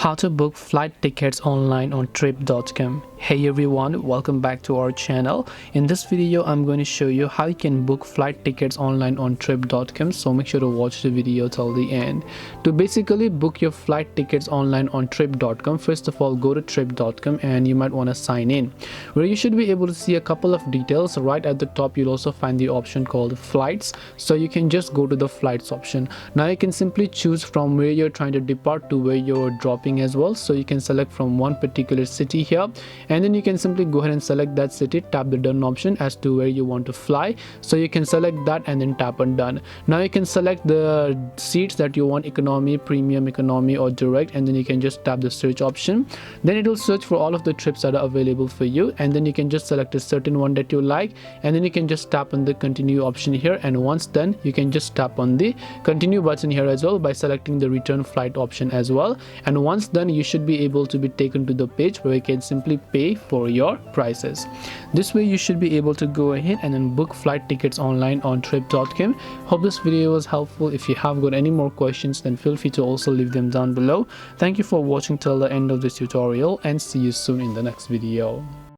How to book flight tickets online on trip.com. Hey everyone, welcome back to our channel. In this video I'm going to show you how you can book flight tickets online on trip.com, so make sure to watch the video till the end. To basically book your flight tickets online on trip.com, first of all go to trip.com and you might want to sign in, where you should be able to see a couple of details. Right at the top you'll also find the option called flights, so you can just go to the flights option. Now you can simply choose from where you're trying to depart to where you're dropping as well, so you can select from one particular city here, and then you can simply go ahead and select that city, tap the done option as to where you want to fly, so you can select that and then tap on done. Now you can select the seats that you want, economy, premium, economy or direct, and then you can just tap the search option. Then it will search for all of the trips that are available for you, and then you can just select a certain one that you like, and then you can just tap on the continue option here, and once done you can just tap on the continue button here as well by selecting the return flight option as well. And once done you should be able to be taken to the page where you can simply pay for your prices. This way you should be able to go ahead and then book flight tickets online on trip.com. Hope this video was helpful. If you have got any more questions, then feel free to also leave them down below. Thank you for watching till the end of this tutorial, and see you soon in the next video.